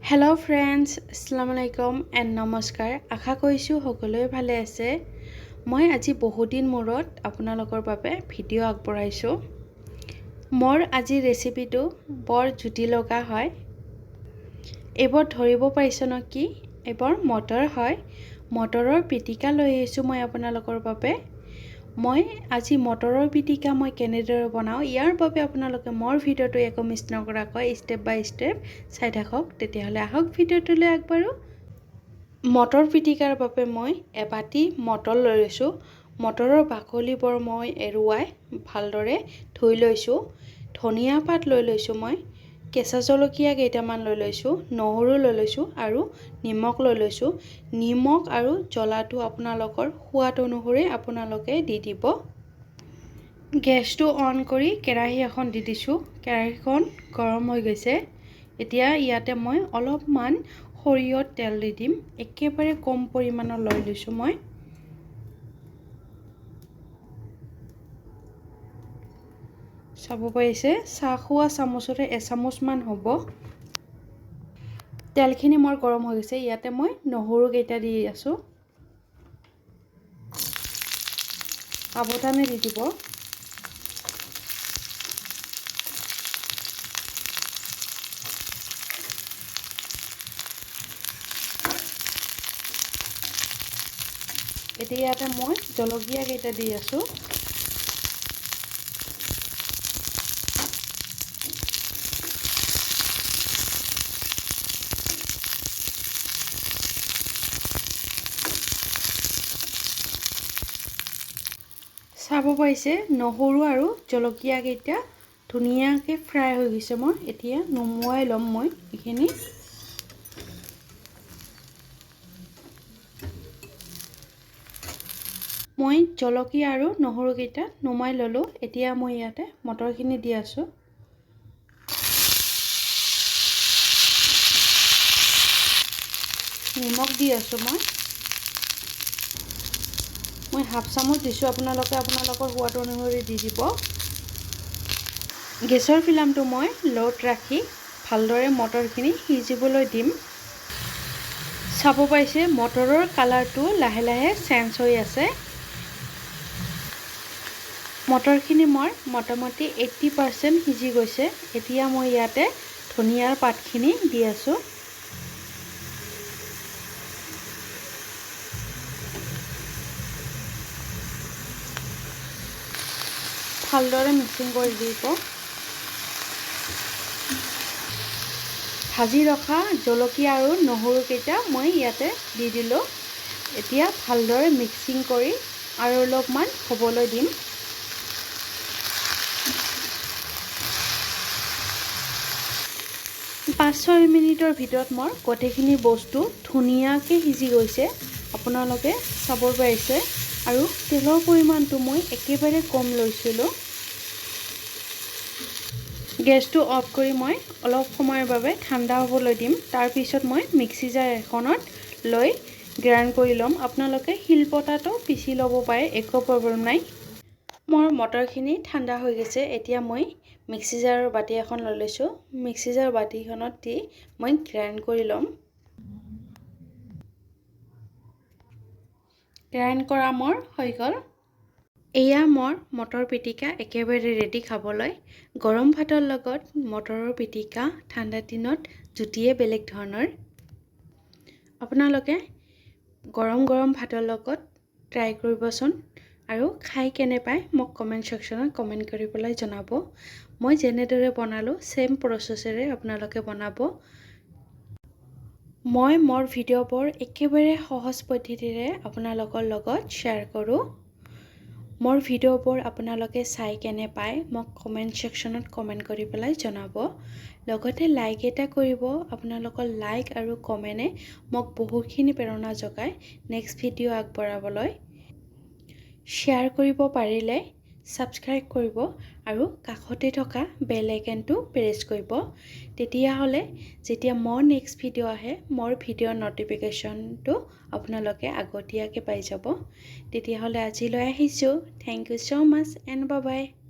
Hello friends, Assalamualaikum and নমস্কাৰ আশা কৰিছোঁ সকলোৱে ভালে আছে মই আজি বহুত দিন মূৰত আপোনালোকৰ বাবে ভিডিঅ' আগবঢ়াইছোঁ মোৰ আজি ৰেচিপিটো বৰ জুতি লগা হয় এবাৰ ধৰিব পাৰিছো ন কি এবাৰ মটৰ হয় মটৰৰ পিটিকা লৈ আহিছোঁ মই আপোনালোকৰ বাবে মই আজি মটৰৰ পিটিকা মই কেনেদৰে বনাও ইয়াৰ বাবে আপোনালোকে মোৰ ভিডিঅ'টো একো মিছ নকৰাকৈ স্টেপ বাই স্টেপ চাই থাকক তেতিয়াহলে আহক ভিডিঅ'টোলৈ আগবাঢ়ো মটৰ পিটিকাৰ বাবে মই এবাটি মটৰ লৈ লৈছো মটৰৰ বাকলিবোৰ মই এৰুৱাই ভালদৰে ধুই লৈছো ধনিয়া পাত লৈ লৈছো মই কেঁচা জলকীয়া কেইটামান লৈ লৈছো নহৰু লৈ লৈছো আৰু নিমখ লৈ লৈছো নিমখ আৰু জ্বলাটো আপোনালোকৰ সোৱাদ অনুসৰি আপোনালোকে দি দিব গেছটো অন কৰি কেৰাহী এখন দি দিছো কেৰাহীখন গৰম হৈ গৈছে এতিয়া ইয়াতে মই অলপমান সৰিয়হৰ তেল দি দিম একেবাৰে কম পৰিমাণৰ লৈ লৈছো মই চাব পাৰিছে চাহ খোৱা চামুচৰে এচামুচ মান হ'ব তেলখিনি মোৰ গৰম হৈ গৈছে ইয়াতে মই নহৰু কেইটা দি আছো সাৱধানে দি দিব এতিয়া ইয়াতে মই জলকীয়া কেইটা দি আছো চাব পাইছে নহৰু আৰু জলকীয়া কেইটা ধুনীয়াকৈ ফ্ৰাই হৈ গৈছে মই এতিয়া নমুৱাই লম মই এইখিনি মই জলকীয়া আৰু নহৰু কেইটা নমাই ললো এতিয়া মই ইয়াতে মটৰখিনি দি আছো নিমখ দি আছো মই হাফ চামুচ দিছো আপোনালোকে আপোনালোকৰ সোৱাদ অনুসৰি দি দিব গেছৰ ফ্লেমটো মই লোত ৰাখি ভালদৰে মটৰখিনি সিজিবলৈ দিম চাব পাইছে মটৰৰ কালাৰটো লাহে লাহে চেঞ্জ হৈ আছে মটৰখিনি মই মোটামুটি 80% সিজি গৈছে এতিয়া মই ইয়াতে ধনিয়াৰ পাতখিনি দি আছো ভালদৰে মিক্সিং কৰি দিব ভাজি ৰখা জলকীয়া আৰু নহৰু কেইটা মই ইয়াতে দি দিলো এতিয়া ভালদৰে মিক্সিং কৰি আৰু অলপমান হ'বলৈ দিম 5-6 মিনিটৰ ভিতৰত মোৰ গোটেইখিনি বস্তু ধুনীয়াকৈ সিজি গৈছে আপোনালোকে চাব পাৰিছে আৰু তেলৰ পৰিমাণটো মই একেবাৰে কম লৈছিলো গেছটো অফ কৰি মই অলপ সময়ৰ বাবে ঠাণ্ডা হ'বলৈ দিম তাৰ পিছত মই মিক্সি জাৰ এখনত লৈ গ্ৰাইণ্ড কৰি লম আপোনালোকে শিলপতাটো পিছি ল'ব পাৰে একো প্ৰব্লেম নাই মোৰ মটৰখিনি ঠাণ্ডা হৈ গৈছে এতিয়া মই মিক্সি জাৰৰ বাটি এখন লৈ লৈছো মিক্সি জাৰ বাটিখনত দি মই গ্ৰাইণ্ড কৰি লম গ্ৰাইণ্ড কৰা মোৰ হৈ গ'ল এয়া মোৰ মটৰ পিটিকা একেবাৰে ৰেডি খাবলৈ গৰম ভাতৰ লগত মটৰৰ পিটিকা ঠাণ্ডা দিনত জুতিয়ে বেলেগ ধৰণৰ আপোনালোকে গৰম গৰম ভাতৰ লগত ট্ৰাই কৰিবচোন আৰু খাই কেনে পায় মোক কমেন্ট সেকশনত কমেন্ট কৰি পেলাই জনাব মই যেনেদৰে বনালো সেম প্ৰসেসৰে আপোনালোকে বনাব মই মোৰ ভিডিঅ'বোৰ একেবাৰে সহজ পদ্ধতিৰে আপোনালোকৰ লগত শ্বেয়াৰ কৰো মোৰ ভিডিঅ'বোৰ আপোনালোকে চাই কেনে পায় মোক কমেন্ট সেকশনত কমেন্ট কৰি পেলাই জনাব লগতে লাইক এটা কৰিব আপোনালোকৰ লাইক আৰু কমেন্টে মোক বহুতখিনি প্ৰেৰণা যোগায় নেক্সট ভিডিঅ' আগবঢ়াবলৈ শ্বেয়াৰ কৰিব পাৰিলে সাবস্ক্ৰাইব কৰিব আৰু কাষতে থকা বেল আইকনটো প্ৰেছ কৰিব তেতিয়া হলে যেতিয়া মোৰ নেক্সট ভিডিঅ' আহে মোৰ ভিডিঅ'ৰ নটিফিকেশনটো আপোনালোকে আগতীয়াকৈ পাই যাব তেতিয়া হলে আজিলৈ আহিছো thank you so much and bye by